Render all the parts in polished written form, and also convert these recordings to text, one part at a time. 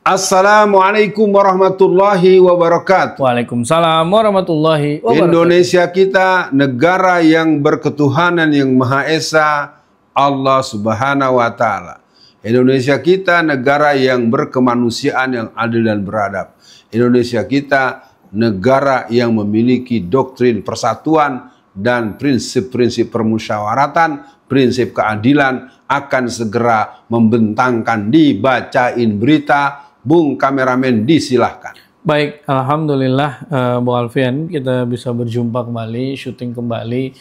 Assalamualaikum warahmatullahi wabarakatuh. Waalaikumsalam warahmatullahi wabarakatuh. Indonesia kita negara yang berketuhanan yang Maha Esa, Allah Subhanahu wa Ta'ala. Indonesia kita negara yang berkemanusiaan yang adil dan beradab. Indonesia kita negara yang memiliki doktrin persatuan dan prinsip-prinsip permusyawaratan, prinsip keadilan, akan segera membentangkan, dibacain berita. Bung kameramen disilahkan. Baik, alhamdulillah Bu Alfian, kita bisa berjumpa kembali, syuting kembali.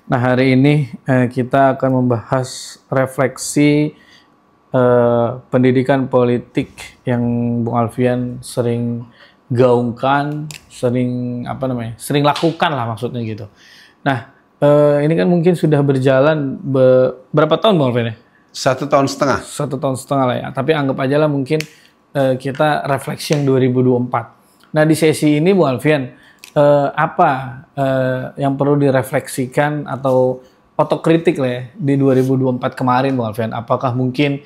Nah, hari ini kita akan membahas refleksi pendidikan politik yang Bung Alfian sering gaungkan, sering lakukan lah maksudnya gitu. Nah, ini kan mungkin sudah berjalan berapa tahun Bung Alfian ya? 1,5 tahun. 1,5 tahun lah ya. Tapi anggap aja lah mungkin kita refleksi yang 2024. Nah, di sesi ini Bu Alfian, apa yang perlu direfleksikan atau otokritik lah ya di 2024 kemarin Bu Alfian? Apakah mungkin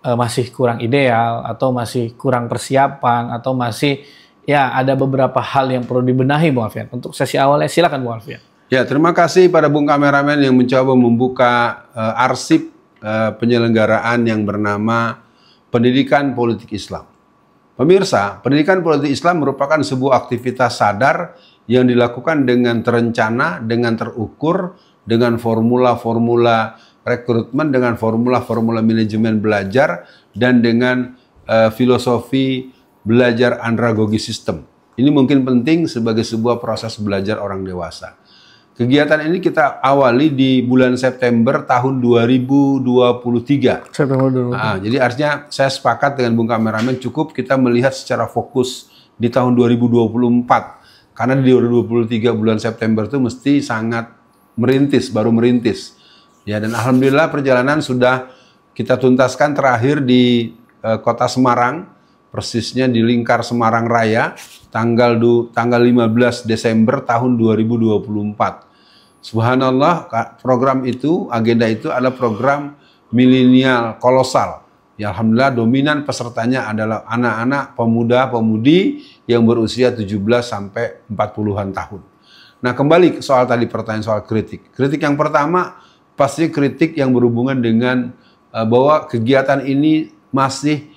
masih kurang ideal atau masih kurang persiapan atau masih ya ada beberapa hal yang perlu dibenahi Bu Alfian? Untuk sesi awalnya silakan Bu Alfian. Ya, terima kasih pada Bung kameramen yang mencoba membuka arsip penyelenggaraan yang bernama Pendidikan Politik Islam. Pemirsa, pendidikan politik Islam merupakan sebuah aktivitas sadar yang dilakukan dengan terencana, dengan terukur, dengan formula-formula rekrutmen, dengan formula-formula manajemen belajar, dan dengan filosofi belajar andragogi sistem. Ini mungkin penting sebagai sebuah proses belajar orang dewasa. Kegiatan ini kita awali di bulan September tahun 2023. September 2023. Jadi artinya saya sepakat dengan Bung kameramen, cukup kita melihat secara fokus di tahun 2024. Karena di 2023 bulan September itu mesti sangat merintis, baru merintis. Ya, dan alhamdulillah perjalanan sudah kita tuntaskan terakhir di kota Semarang, persisnya di Lingkar Semarang Raya, tanggal 15 Desember tahun 2024. Subhanallah, program itu, agenda itu adalah program milenial kolosal. Ya, alhamdulillah dominan pesertanya adalah anak-anak, pemuda-pemudi yang berusia 17 sampai 40-an tahun. Nah, kembali ke soal tadi, pertanyaan soal kritik. Kritik yang pertama pasti kritik yang berhubungan dengan bahwa kegiatan ini masih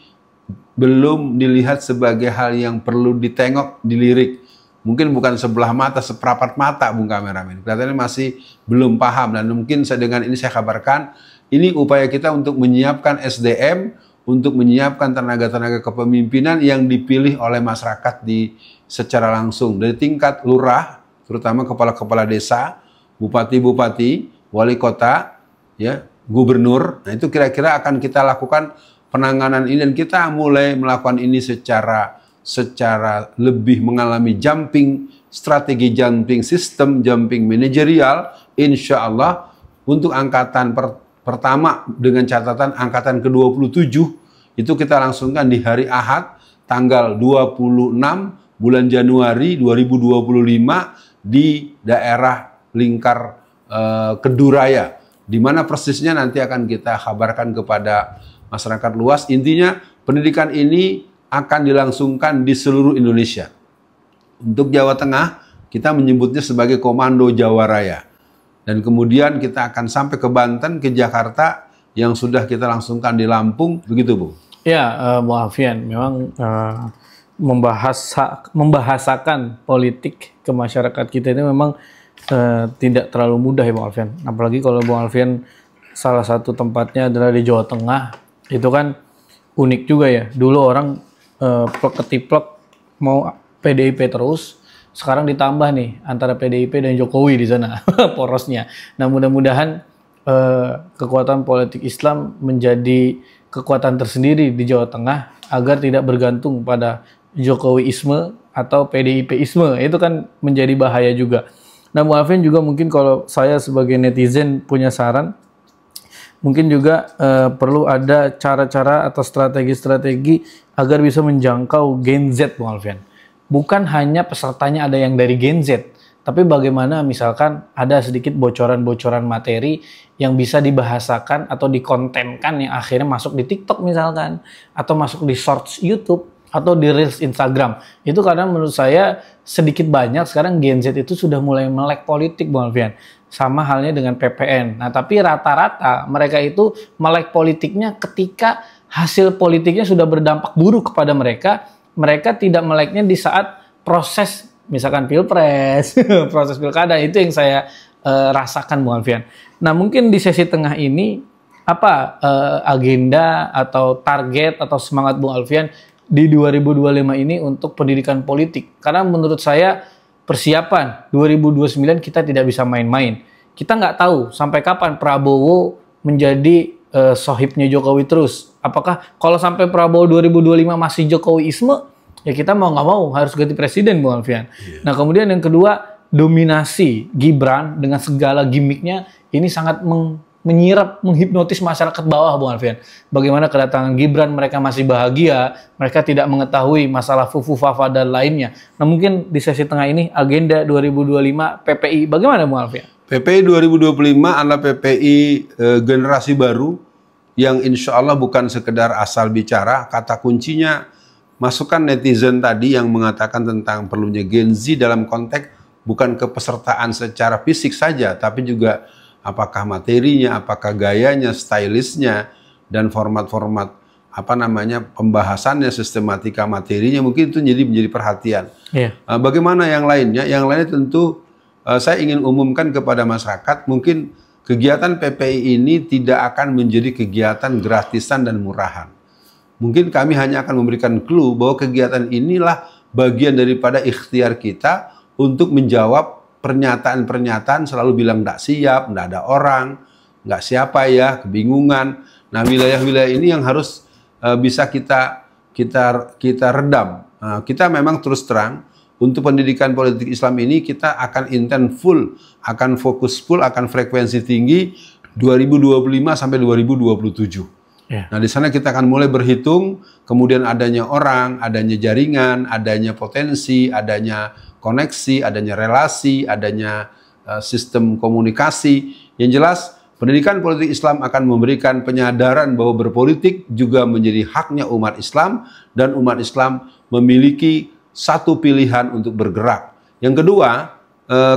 belum dilihat sebagai hal yang perlu ditengok, dilirik. Mungkin bukan sebelah mata, seperapat mata Bung kameramen. Kelihatannya masih belum paham, dan mungkin dengan ini saya kabarkan, ini upaya kita untuk menyiapkan SDM, untuk menyiapkan tenaga-tenaga kepemimpinan yang dipilih oleh masyarakat secara langsung. Dari tingkat lurah, terutama kepala-kepala desa, bupati-bupati, wali kota, ya, gubernur. Nah, itu kira-kira akan kita lakukan penanganan ini, dan kita mulai melakukan ini secara lebih mengalami strategi jumping sistem, jumping manajerial, insya Allah untuk angkatan pertama dengan catatan angkatan ke-27 itu kita langsungkan di hari Ahad tanggal 26 bulan Januari 2025 di daerah Lingkar Keduraya, di mana persisnya nanti akan kita kabarkan kepada masyarakat luas. Intinya pendidikan ini akan dilangsungkan di seluruh Indonesia. Untuk Jawa Tengah, kita menyebutnya sebagai Komando Jawa Raya. Dan kemudian kita akan sampai ke Banten, ke Jakarta, yang sudah kita langsungkan di Lampung. Begitu, Bu? Ya, Bu Alfian, memang membahasakan politik ke masyarakat kita ini memang tidak terlalu mudah ya, Bu Alfian. Apalagi kalau Bu Alfian salah satu tempatnya adalah di Jawa Tengah. Itu kan unik juga ya. Dulu orang plek ketiplek mau PDIP terus, sekarang ditambah nih antara PDIP dan Jokowi di sana porosnya. Nah, mudah-mudahan kekuatan politik Islam menjadi kekuatan tersendiri di Jawa Tengah agar tidak bergantung pada Jokowiisme atau PDIPisme. Itu kan menjadi bahaya juga. Nah, Bu Alfian juga mungkin kalau saya sebagai netizen punya saran, mungkin juga perlu ada cara-cara atau strategi-strategi agar bisa menjangkau Gen Z, Bung Alfian. Bukan hanya pesertanya ada yang dari Gen Z, Tapi bagaimana misalkan ada sedikit bocoran-bocoran materi yang bisa dibahasakan atau dikontenkan yang akhirnya masuk di TikTok misalkan, atau masuk di Shorts YouTube, atau di Reels Instagram. Itu karena menurut saya sedikit banyak sekarang Gen Z itu sudah mulai melek politik, Bung Alfian. Sama halnya dengan PPN. Nah, tapi rata-rata mereka itu melek politiknya ketika hasil politiknya sudah berdampak buruk kepada mereka. Mereka tidak meleknya di saat proses, misalkan pilpres, proses pilkada. Itu yang saya rasakan, Bung Alfian. Nah, mungkin di sesi tengah ini, apa agenda atau target atau semangat Bung Alfian di 2025 ini untuk pendidikan politik? Karena menurut saya persiapan 2029 kita tidak bisa main-main. Kita nggak tahu sampai kapan Prabowo menjadi sohibnya Jokowi terus. Apakah kalau sampai Prabowo 2025 masih Jokowiisme, ya kita mau nggak mau harus ganti presiden, Bung Alfian. Yeah. Nah, kemudian yang kedua, dominasi Gibran dengan segala gimmicknya ini sangat menyirap, menghipnotis masyarakat bawah, Bung Alfian. Bagaimana kedatangan Gibran, mereka masih bahagia, mereka tidak mengetahui masalah fufu, fafa, dan lainnya. Nah, mungkin di sesi tengah ini, agenda 2025 PPI, bagaimana, Bung Alfian? PPI 2025 adalah PPI generasi baru yang insya Allah bukan sekedar asal bicara. Kata kuncinya, masukan netizen tadi yang mengatakan tentang perlunya Gen Z dalam konteks bukan kepesertaan secara fisik saja, tapi juga apakah materinya, apakah gayanya, stylishnya, dan format-format pembahasannya, sistematika materinya, mungkin itu menjadi perhatian. Yeah. Bagaimana yang lainnya? Yang lainnya tentu saya ingin umumkan kepada masyarakat, mungkin kegiatan PPI ini tidak akan menjadi kegiatan gratisan dan murahan. Mungkin kami hanya akan memberikan clue bahwa kegiatan inilah bagian daripada ikhtiar kita untuk menjawab pernyataan-pernyataan selalu bilang nggak siap, nggak ada orang, nggak siapa ya, kebingungan. Nah, wilayah-wilayah ini yang harus bisa kita redam. Kita memang terus terang untuk pendidikan politik Islam ini kita akan intens full, akan fokus full, akan frekuensi tinggi 2025 sampai 2027. Yeah. Nah, di sana kita akan mulai berhitung, kemudian adanya orang, adanya jaringan, adanya potensi, adanya koneksi, adanya relasi, adanya sistem komunikasi. Yang jelas, pendidikan politik Islam akan memberikan penyadaran bahwa berpolitik juga menjadi haknya umat Islam, dan umat Islam memiliki satu pilihan untuk bergerak. Yang kedua,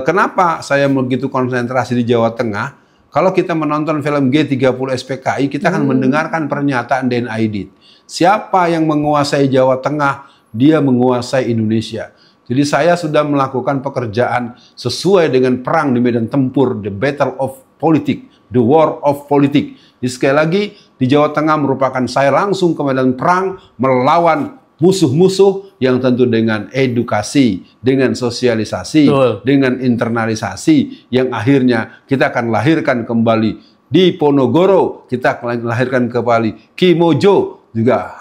kenapa saya begitu konsentrasi di Jawa Tengah? Kalau kita menonton film G30 SPKI, kita akan mendengarkan pernyataan Den Aidit. Siapa yang menguasai Jawa Tengah, dia menguasai Indonesia. Jadi saya sudah melakukan pekerjaan sesuai dengan perang di medan tempur, the battle of politik, the war of politik. Jadi sekali lagi, di Jawa Tengah merupakan saya langsung ke medan perang melawan musuh-musuh yang tentu dengan edukasi, dengan sosialisasi, dengan internalisasi, yang akhirnya kita akan lahirkan kembali di Ponorogo, kita akan lahirkan kembali Ki Mojo, juga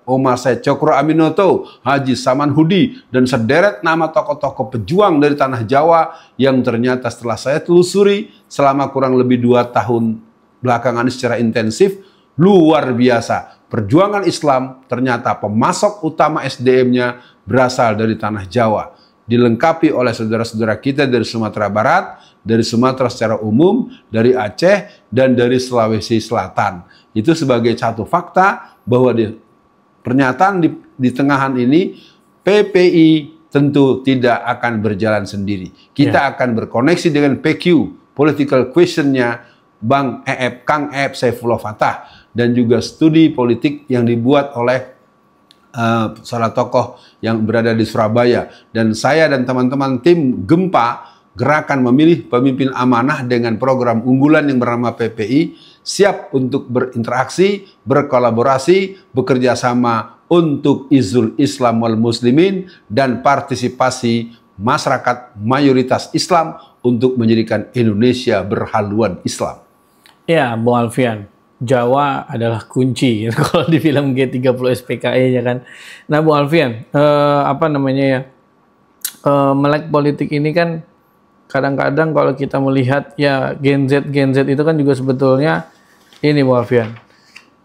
Omar Said Cokro Aminoto, Haji Saman Hudi, dan sederet nama tokoh-tokoh pejuang dari tanah Jawa yang ternyata setelah saya telusuri selama kurang lebih 2 tahun belakangan secara intensif, luar biasa. Perjuangan Islam ternyata pemasok utama SDM-nya berasal dari tanah Jawa. Dilengkapi oleh saudara-saudara kita dari Sumatera Barat, dari Sumatera secara umum, dari Aceh, dan dari Sulawesi Selatan. Itu sebagai satu fakta bahwa pernyataan di tengahan ini, PPI tentu tidak akan berjalan sendiri. Kita akan berkoneksi dengan PQ, political question-nya Bang EF, Kang EF Saifullah Fatah, dan juga studi politik yang dibuat oleh salah tokoh yang berada di Surabaya. Dan saya dan teman-teman tim Gempa, Gerakan Memilih Pemimpin Amanah dengan program unggulan yang bernama PPI, siap untuk berinteraksi, berkolaborasi, bekerja sama untuk izul Islam wal Muslimin, dan partisipasi masyarakat mayoritas Islam untuk menjadikan Indonesia berhaluan Islam. Ya, Bung Alfian, Jawa adalah kunci kalau di film G30 SPKI-nya kan. Nah, Bung Alfian, melek politik ini kan kadang-kadang kalau kita melihat ya Gen Z itu kan juga sebetulnya ini, Bung Alfian.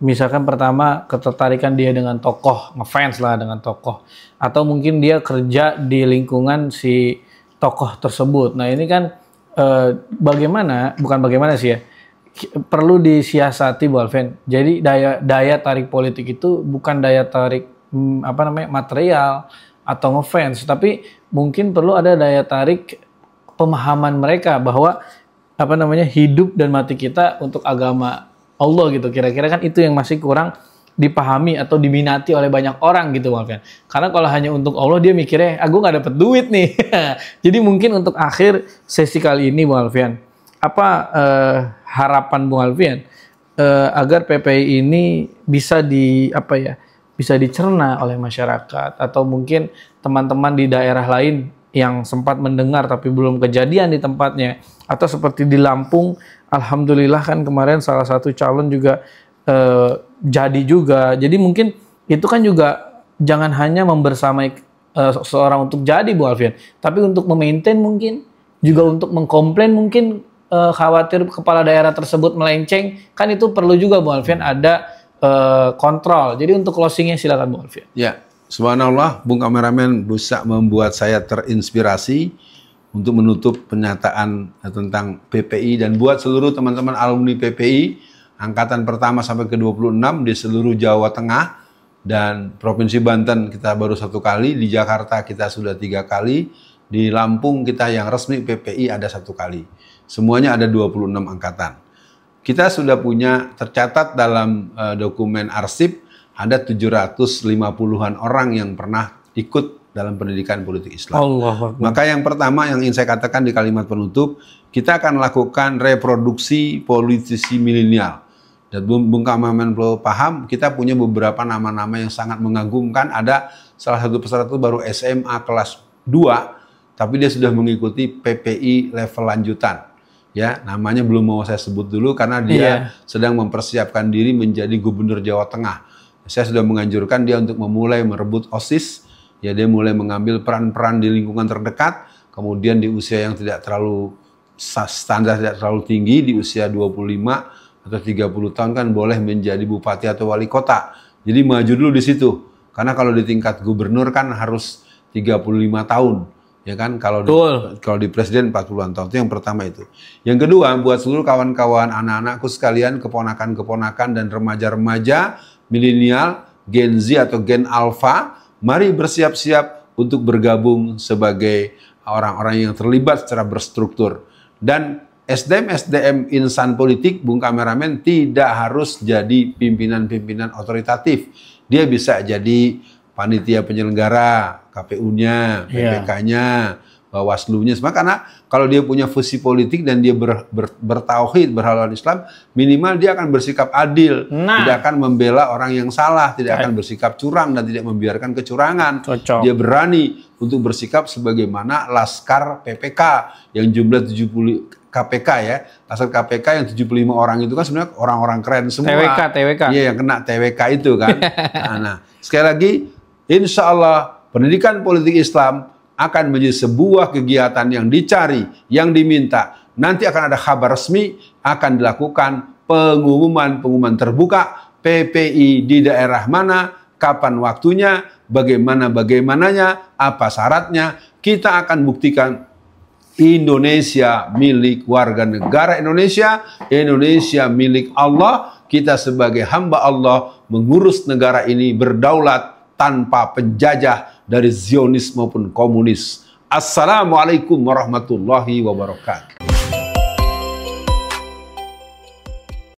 Misalkan pertama ketertarikan dia dengan tokoh, ngefans lah dengan tokoh, atau mungkin dia kerja di lingkungan si tokoh tersebut. Nah ini kan bukan bagaimana sih ya, perlu disiasati Bu Alfian. Jadi daya tarik politik itu bukan daya tarik material atau ngefans, tapi mungkin perlu ada daya tarik pemahaman mereka bahwa hidup dan mati kita untuk agama Allah gitu. Kira-kira kan itu yang masih kurang dipahami atau diminati oleh banyak orang gitu Bu Alfian. Karena kalau hanya untuk Allah dia mikirnya, gue nggak dapet duit nih. Jadi mungkin untuk akhir sesi kali ini Bu Alfian, apa harapan Bu Alfian agar PPI ini bisa bisa dicerna oleh masyarakat, atau mungkin teman-teman di daerah lain yang sempat mendengar tapi belum kejadian di tempatnya, atau seperti di Lampung, alhamdulillah kan kemarin salah satu calon juga jadi juga. Jadi mungkin itu kan juga jangan hanya membersamai seseorang untuk jadi Bu Alfian, tapi untuk memaintain mungkin, juga untuk mengkomplain mungkin, khawatir kepala daerah tersebut melenceng, kan itu perlu juga Bu Alfian ada kontrol. Jadi untuk closingnya silakan Bu Alfian. Ya, subhanallah, Bung Kameramen bisa membuat saya terinspirasi untuk menutup pernyataan tentang PPI, dan buat seluruh teman-teman alumni PPI angkatan pertama sampai ke 26 di seluruh Jawa Tengah dan Provinsi Banten kita baru 1 kali, di Jakarta kita sudah 3 kali, di Lampung kita yang resmi PPI ada 1 kali. Semuanya ada 26 angkatan. Kita sudah punya tercatat dalam dokumen arsip ada 750-an orang yang pernah ikut dalam pendidikan politik Islam. Maka yang pertama yang ingin saya katakan di kalimat penutup, kita akan lakukan reproduksi politisi milenial. Dan Bung Kameramen perlu paham, kita punya beberapa nama-nama yang sangat mengagumkan. Ada salah satu peserta itu baru SMA kelas 2, tapi dia sudah mengikuti PPI level lanjutan. Ya, namanya belum mau saya sebut dulu karena dia sedang mempersiapkan diri menjadi gubernur Jawa Tengah. Saya sudah menganjurkan dia untuk memulai merebut OSIS. Ya, dia mulai mengambil peran-peran di lingkungan terdekat, kemudian di usia yang tidak terlalu standar, tidak terlalu tinggi, di usia 25 atau 30 tahun kan boleh menjadi bupati atau wali kota. Jadi maju dulu di situ. Karena kalau di tingkat gubernur kan harus 35 tahun. Ya kan, kalau di presiden 40-an tahun. Itu yang pertama itu. Yang kedua, buat seluruh kawan-kawan anak-anakku sekalian, keponakan-keponakan dan remaja-remaja milenial, Gen Z atau Gen Alpha, mari bersiap-siap untuk bergabung sebagai orang-orang yang terlibat secara berstruktur. Dan SDM insan politik, Bung Kameramen, tidak harus jadi pimpinan-pimpinan otoritatif. Dia bisa jadi panitia penyelenggara, KPU-nya, PPK-nya, Bawaslu-nya, semua. Karena kalau dia punya visi politik dan dia bertauhid, berhaluan Islam, minimal dia akan bersikap adil, tidak akan membela orang yang salah, tidak akan bersikap curang dan tidak membiarkan kecurangan. Dia berani untuk bersikap sebagaimana Laskar PPK yang jumlah 70 KPK ya, Laskar KPK yang 75 orang itu kan sebenarnya orang-orang keren semua. TWK. Iya, yang kena TWK itu kan. Nah, sekali lagi, insya Allah pendidikan politik Islam akan menjadi sebuah kegiatan yang dicari, yang diminta. Nanti akan ada kabar resmi, akan dilakukan pengumuman terbuka PPI di daerah mana, kapan waktunya, bagaimananya, apa syaratnya. Kita akan buktikan Indonesia milik warga negara Indonesia, Indonesia milik Allah. Kita sebagai hamba Allah mengurus negara ini berdaulat tanpa penjajah dari Zionis maupun komunis. Assalamualaikum warahmatullahi wabarakatuh.